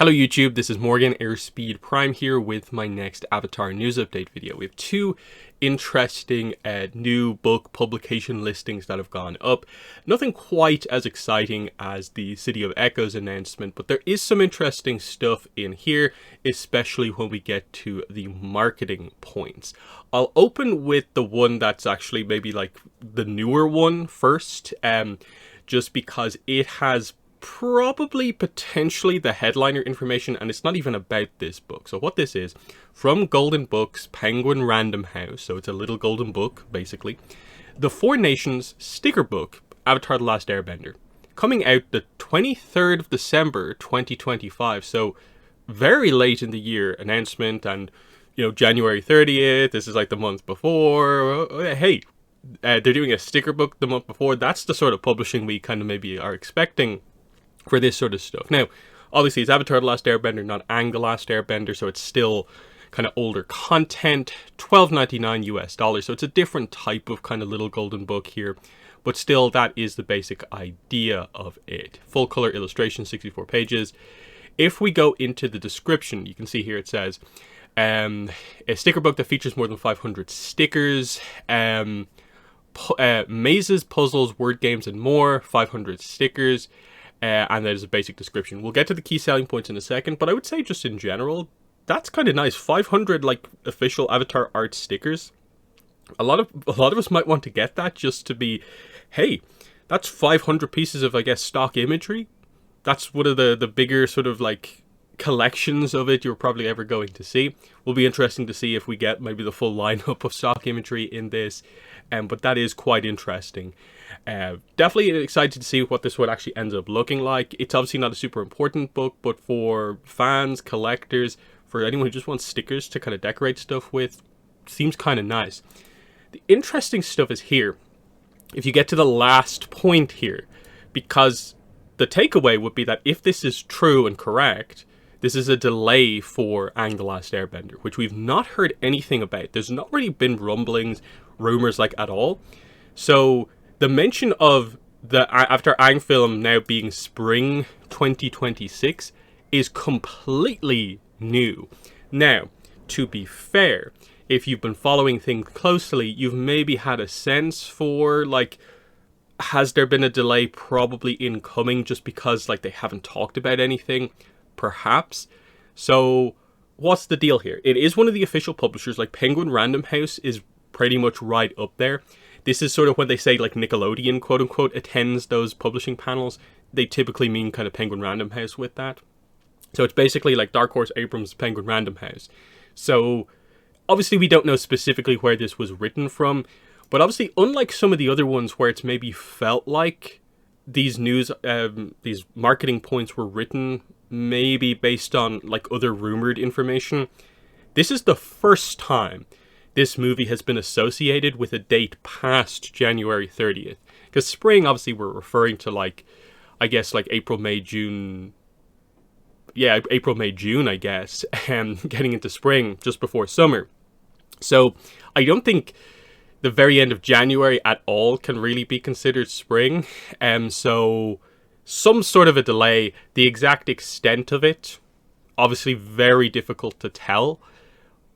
Hello YouTube, this is Morgan, Airspeed Prime here with my next Avatar news update video. We have two interesting new book publication listings that have gone up. Nothing quite as exciting as the City of Echoes announcement, but there is some interesting stuff in here, especially when we get to the marketing points. I'll open with the one that's actually maybe like the newer one first, just because it has probably potentially the headliner information, and it's not even about this book. So what this is, from Golden Books, Penguin Random House, so it's a little golden book basically, the Four Nations sticker book, Avatar The Last Airbender, coming out the 23rd of December 2025, so very late in the year announcement. And you know, January 30th, this is like the month before. Hey, they're doing a sticker book the month before. That's the sort of publishing we kind of maybe are expecting for this sort of stuff. Now, obviously it's Avatar The Last Airbender, not Aang The Last Airbender, so it's still kind of older content, $12.99 US, so it's a different type of kind of little golden book here, but still that is the basic idea of it. Full color illustration, 64 pages. If we go into the description, you can see here it says, a sticker book that features more than 500 stickers, mazes, puzzles, word games, and more, 500 stickers. And there's a basic description. We'll get to the key selling points in a second, but I would say just in general, that's kind of nice. 500 like official Avatar art stickers. A lot of us might want to get that just to be, hey, that's 500 pieces of, I guess, stock imagery. That's one of the bigger sort of like collections of it you're probably ever going to see. Will be interesting to see if we get maybe the full lineup of stock imagery in this, but that is quite interesting. Definitely excited to see what this one actually ends up looking like. It's obviously not a super important book, but for fans, collectors, for anyone who just wants stickers to kind of decorate stuff with, seems kind of nice. The interesting stuff is here, if you get to the last point here, because the takeaway would be that if this is true and correct, this is a delay for Aang The Last Airbender, which we've not heard anything about. There's not really been rumblings, rumors like at all. So the mention of the After Aang film now being spring 2026 is completely new. Now, to be fair, if you've been following things closely, you've maybe had a sense for, like, has there been a delay probably incoming just because, like, they haven't talked about anything? Perhaps. So, what's the deal here? It is one of the official publishers. Like, Penguin Random House is pretty much right up there. This is sort of when they say, like, Nickelodeon, quote-unquote, attends those publishing panels. They typically mean kind of Penguin Random House with that. So it's basically like Dark Horse Abrams' Penguin Random House. So, obviously we don't know specifically where this was written from, but obviously, unlike some of the other ones where it's maybe felt like these these marketing points were written maybe based on, like, other rumored information, this is the first time this movie has been associated with a date past January 30th. Because spring, obviously, we're referring to, like, I guess, like April, May, June. Yeah, April, May, June, I guess. Getting into spring just before summer. So, I don't think the very end of January at all can really be considered spring. So, some sort of a delay. The exact extent of it, obviously very difficult to tell.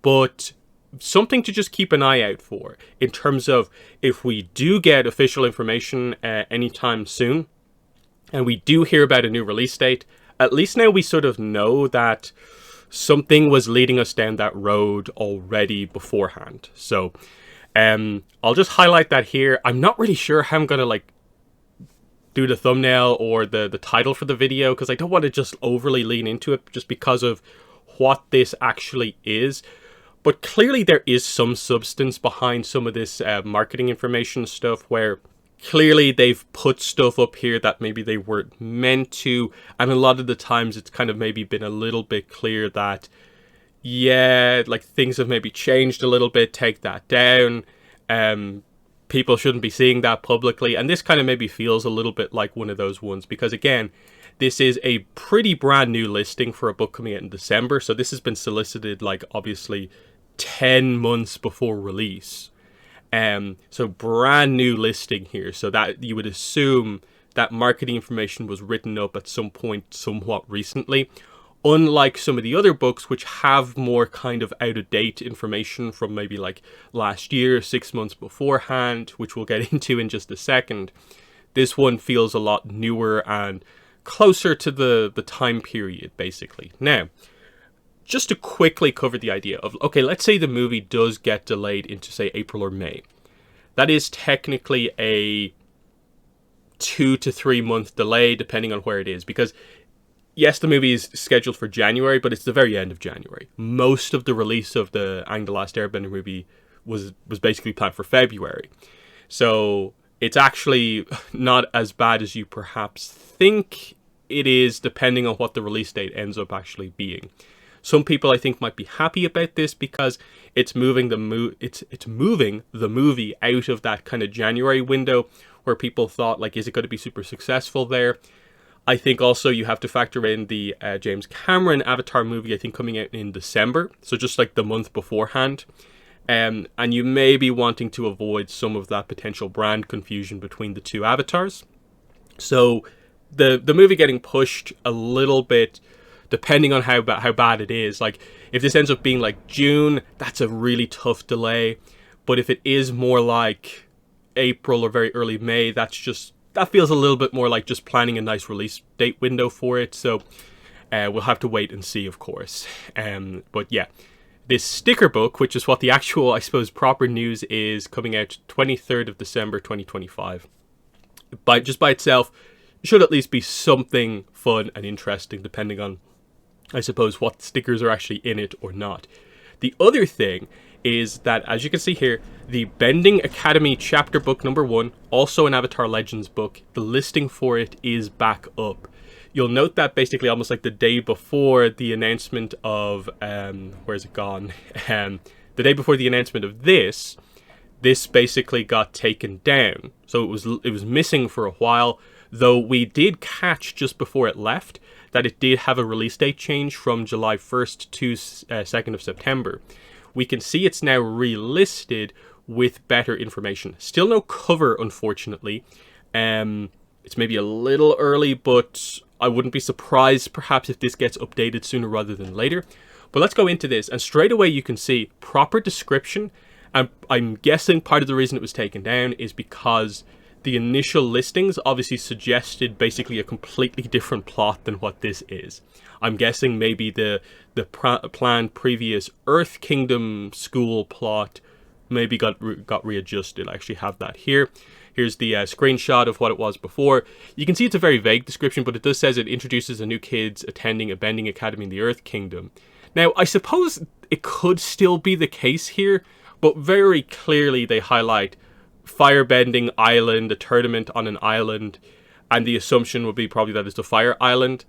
But something to just keep an eye out for in terms of if we do get official information anytime soon, and we do hear about a new release date, at least now we sort of know that something was leading us down that road already beforehand. So I'll just highlight that here. I'm not really sure how I'm going to, like, do the thumbnail or the title for the video, because I don't want to just overly lean into it just because of what this actually is. But clearly there is some substance behind some of this marketing information stuff, where clearly they've put stuff up here that maybe they weren't meant to. And a lot of the times it's kind of maybe been a little bit clear that, yeah, like, things have maybe changed a little bit, take that down. People shouldn't be seeing that publicly. And this kind of maybe feels a little bit like one of those ones, because again, this is a pretty brand new listing for a book coming out in December. So this has been solicited, like, obviously 10 months before release. So brand new listing here. So that you would assume that marketing information was written up at some point somewhat recently. Unlike some of the other books, which have more kind of out-of-date information from maybe like last year, 6 months beforehand, which we'll get into in just a second, this one feels a lot newer and closer to the time period, basically. Now, just to quickly cover the idea of, okay, let's say the movie does get delayed into, say, April or May. That is technically a 2 to 3 month delay, depending on where it is, because yes, the movie is scheduled for January, but it's the very end of January. Most of the release of the Aang the Last Airbender movie was basically planned for February. So it's actually not as bad as you perhaps think it is, depending on what the release date ends up actually being. Some people, I think, might be happy about this because it's moving it's moving the movie out of that kind of January window where people thought, like, is it going to be super successful there? I think also you have to factor in the James Cameron Avatar movie, I think, coming out in December. So just like the month beforehand. And you may be wanting to avoid some of that potential brand confusion between the two avatars. So the movie getting pushed a little bit, depending on how bad it is. Like, if this ends up being like June, that's a really tough delay. But if it is more like April or very early May, that feels a little bit more like just planning a nice release date window for it. So we'll have to wait and see, of course. But yeah, this sticker book, which is what the actual, I suppose, proper news is, coming out 23rd of December 2025. Just by itself, should at least be something fun and interesting, depending on, I suppose, what stickers are actually in it or not. The other thing is that, as you can see here, the Bending Academy chapter book number 1, also an Avatar Legends book, the listing for it is back up. You'll note that basically almost like the day before the announcement of, where's it gone? The day before the announcement of this basically got taken down. So it was missing for a while, though we did catch just before it left that it did have a release date change from July 1st to 2nd of September. We can see it's now relisted with better information. Still no cover, unfortunately. It's maybe a little early, but I wouldn't be surprised perhaps if this gets updated sooner rather than later. But let's go into this, and straight away you can see proper description. And I'm guessing part of the reason it was taken down is because the initial listings obviously suggested basically a completely different plot than what this is. I'm guessing maybe the planned previous Earth Kingdom school plot maybe got readjusted. I actually have that here. Here's the screenshot of what it was before. You can see it's a very vague description, but it does says it introduces a new kids attending a bending academy in the Earth Kingdom. Now, I suppose it could still be the case here, but very clearly they highlight firebending island, a tournament on an island, and the assumption would be probably that it's a fire island.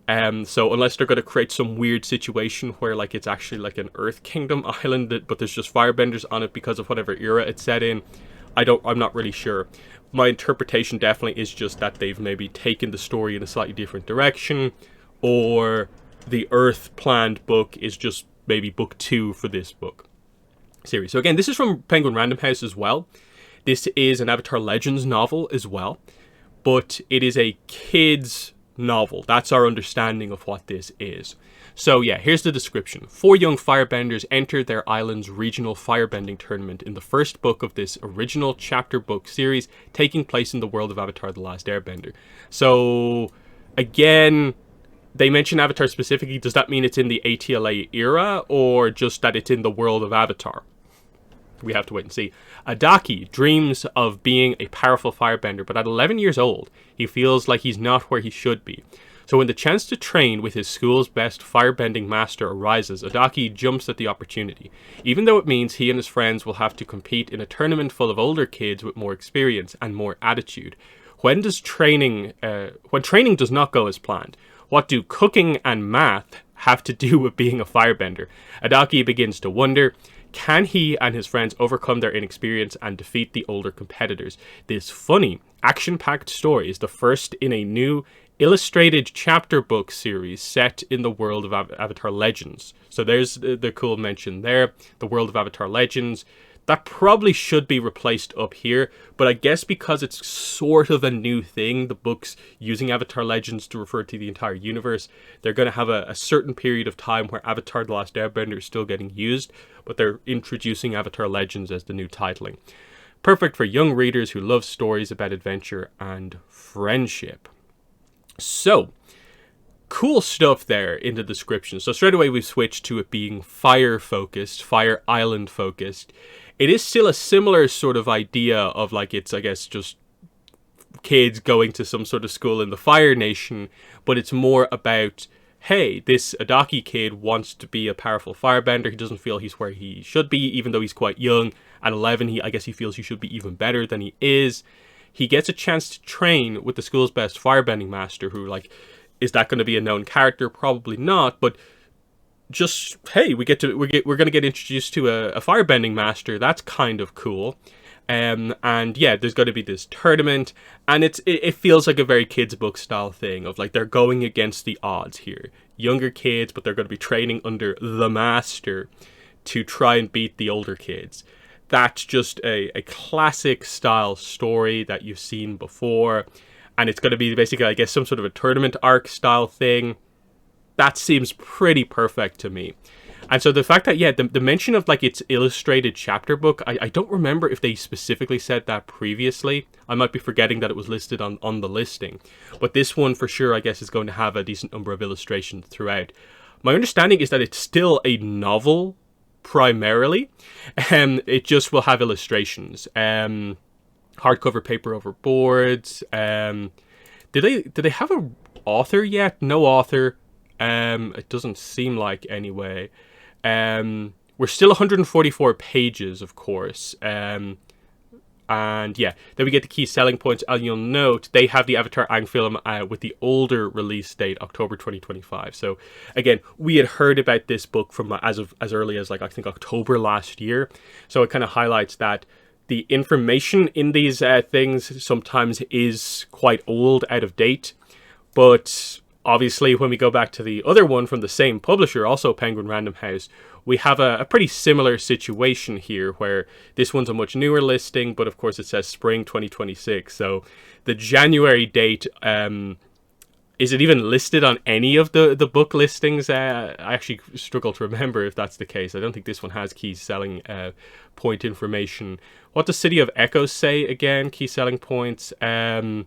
So unless they're going to create some weird situation where like it's actually like an Earth Kingdom island, but there's just firebenders on it because of whatever era it's set in, I'm not really sure. My interpretation definitely is just that they've maybe taken the story in a slightly different direction, or the Earth planned book is just maybe book 2 for this book series. So again, this is from Penguin Random House as well. This is an Avatar Legends novel as well, but it is a kids novel. That's our understanding of what this is. So yeah, here's the description. 4 young firebenders enter their island's regional firebending tournament in the first book of this original chapter book series, taking place in the world of Avatar The Last Airbender. So again, they mention Avatar specifically. Does that mean it's in the ATLA era, or just that it's in the world of Avatar? We have to wait and see. Adaki dreams of being a powerful firebender, but at 11 years old, he feels like he's not where he should be. So when the chance to train with his school's best firebending master arises, Adaki jumps at the opportunity, even though it means he and his friends will have to compete in a tournament full of older kids with more experience and more attitude. When training does not go as planned, what do cooking and math have to do with being a firebender? Adaki begins to wonder, can he and his friends overcome their inexperience and defeat the older competitors? This funny, action-packed story is the first in a new illustrated chapter book series set in the world of Avatar Legends. So there's the cool mention there, the world of Avatar Legends. That probably should be replaced up here, but I guess because it's sort of a new thing, the book's using Avatar Legends to refer to the entire universe, they're going to have a certain period of time where Avatar The Last Airbender is still getting used, but they're introducing Avatar Legends as the new titling. Perfect for young readers who love stories about adventure and friendship. So, cool stuff there in the description. So straight away we've switched to it being fire focused, Fire Island focused. It is still a similar sort of idea of like, it's, I guess, just kids going to some sort of school in the Fire Nation, but it's more about, hey, this Adaki kid wants to be a powerful firebender. He doesn't feel he's where he should be, even though he's quite young. At 11, I guess he feels he should be even better than he is. He gets a chance to train with the school's best firebending master, who, like, is that going to be a known character? Probably not, but just, hey, we're going to get introduced to a firebending master. That's kind of cool. And yeah, there's going to be this tournament, and it feels like a very kids book style thing of like they're going against the odds here. Younger kids, but they're going to be training under the master to try and beat the older kids. That's just a classic style story that you've seen before. And it's going to be basically, I guess, some sort of a tournament arc style thing. That seems pretty perfect to me. And so the fact that, yeah, the mention of like its illustrated chapter book, I don't remember if they specifically said that previously. I might be forgetting that it was listed on the listing. But this one for sure, I guess, is going to have a decent number of illustrations throughout. My understanding is that it's still a novel primarily. It just will have illustrations. Hardcover paper over boards. Did they have an author yet? No author. It doesn't seem like anyway. We're still 144 pages, of course. And yeah, then we get the key selling points, and you'll note they have the Avatar Aang film with the older release date, October 2025. So again, we had heard about this book from as early as, like, I think October last year. So it kind of highlights that the information in these things sometimes is quite old, out of date. But obviously, when we go back to the other one from the same publisher, also Penguin Random House, we have a pretty similar situation here, where this one's a much newer listing, but of course it says spring 2026. So the January date, is it even listed on any of the book listings? I actually struggle to remember if that's the case. I don't think this one has key selling point information. What does City of Echoes say again? Key selling points. Did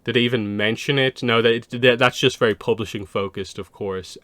they even mention it? No, that's just very publishing focused, of course.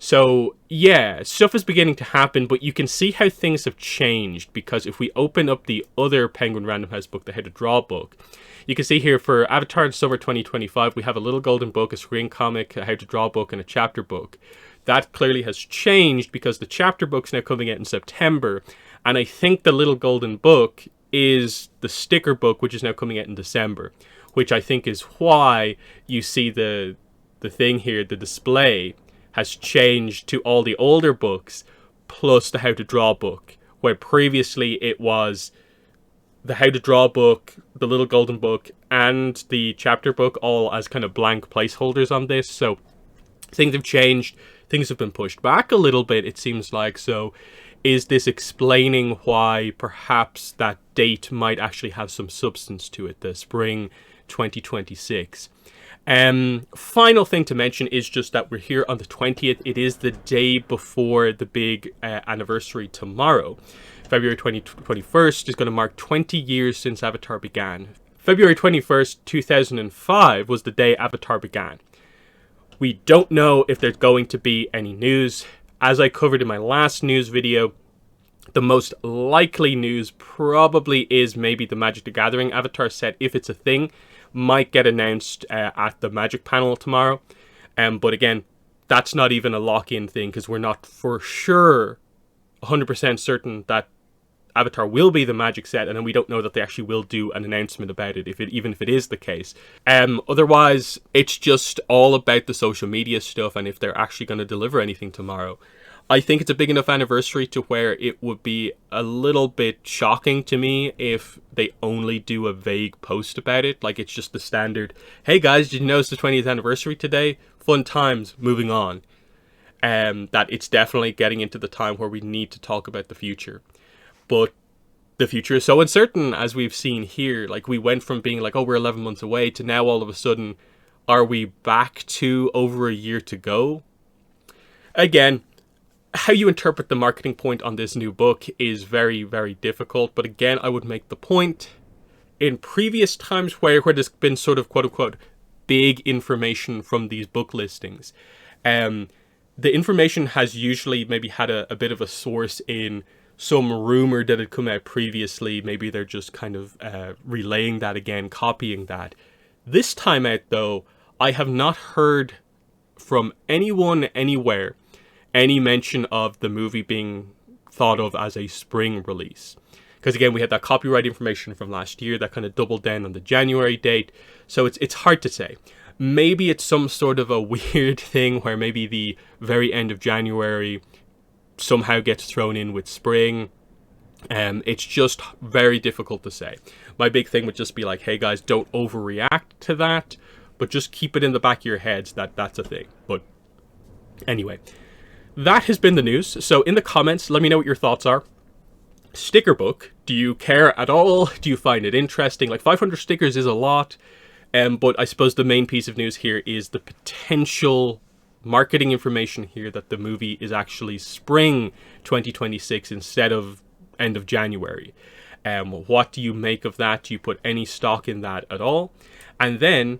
So yeah, stuff is beginning to happen, but you can see how things have changed, because if we open up the other Penguin Random House book, the How to Draw book, you can see here for Avatar in Summer 2025, we have a little golden book, a screen comic, a How to Draw book, and a chapter book. That clearly has changed because the chapter book's now coming out in September, and I think the little golden book is the sticker book, which is now coming out in December, which I think is why you see the thing here, the display has changed to all the older books plus the How to Draw book, where previously it was the How to Draw book, the little golden book, and the chapter book all as kind of blank placeholders on this. So things have changed, things have been pushed back a little bit, it seems like. So is this explaining why perhaps that date might actually have some substance to it, the spring 2026? Final thing to mention is just that we're here on the 20th. It is the day before the big anniversary tomorrow. February 21st is going to mark 20 years since Avatar began. February 21st, 2005 was the day Avatar began. We don't know if there's going to be any news. As I covered in my last news video, the most likely news probably is maybe the Magic the Gathering Avatar set, if it's a thing, might get announced at the Magic panel tomorrow. But again, that's not even a lock-in thing, because we're not for sure 100% certain that Avatar will be the Magic set, and then we don't know that they actually will do an announcement about it, even if it is the case. Otherwise, it's just all about the social media stuff and if they're actually going to deliver anything tomorrow. I think it's a big enough anniversary to where it would be a little bit shocking to me if they only do a vague post about it. Like, it's just the standard, hey guys, did you know it's the 20th anniversary today? Fun times, moving on. That it's definitely getting into the time where we need to talk about the future. But the future is so uncertain, as we've seen here. Like, we went from being like, oh, we're 11 months away, to now all of a sudden, are we back to over a year to go? Again, how you interpret the marketing point on this new book is very, very difficult. But again, I would make the point, in previous times where there's been sort of quote-unquote big information from these book listings, the information has usually maybe had a bit of a source in some rumor that had come out previously. Maybe they're just kind of relaying that again, copying that. This time out, though, I have not heard from anyone anywhere any mention of the movie being thought of as a spring release. Because again, we had that copyright information from last year that kind of doubled down on the January date. So it's hard to say. Maybe it's some sort of a weird thing where maybe the very end of January somehow gets thrown in with spring. It's just very difficult to say. My big thing would just be like, hey guys, don't overreact to that, but just keep it in the back of your heads that that's a thing. But anyway, that has been the news. So in the comments, let me know what your thoughts are. Sticker book, do you care at all? Do you find it interesting? Like, 500 stickers is a lot. But I suppose the main piece of news here is the potential marketing information here that the movie is actually spring 2026 instead of end of January. What do you make of that? Do you put any stock in that at all? And then,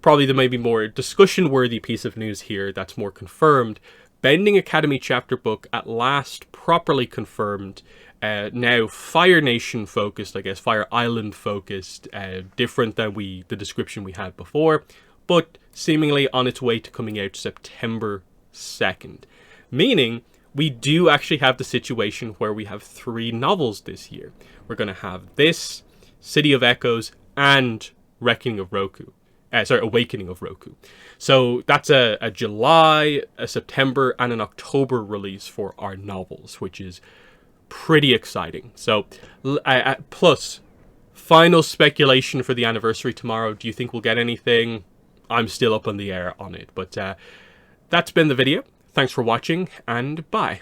probably the maybe more discussion-worthy piece of news here that's more confirmed, Bending Academy chapter book at last properly confirmed. Now Fire Nation focused, I guess, Fire Island focused, different than the description we had before, but seemingly on its way to coming out September 2nd. Meaning, we do actually have the situation where we have 3 novels this year. We're going to have this, City of Echoes, and Awakening of Roku. So that's a July, a September, and an October release for our novels, which is pretty exciting. So, plus, final speculation for the anniversary tomorrow. Do you think we'll get anything? I'm still up in the air on it. But that's been the video. Thanks for watching, and bye.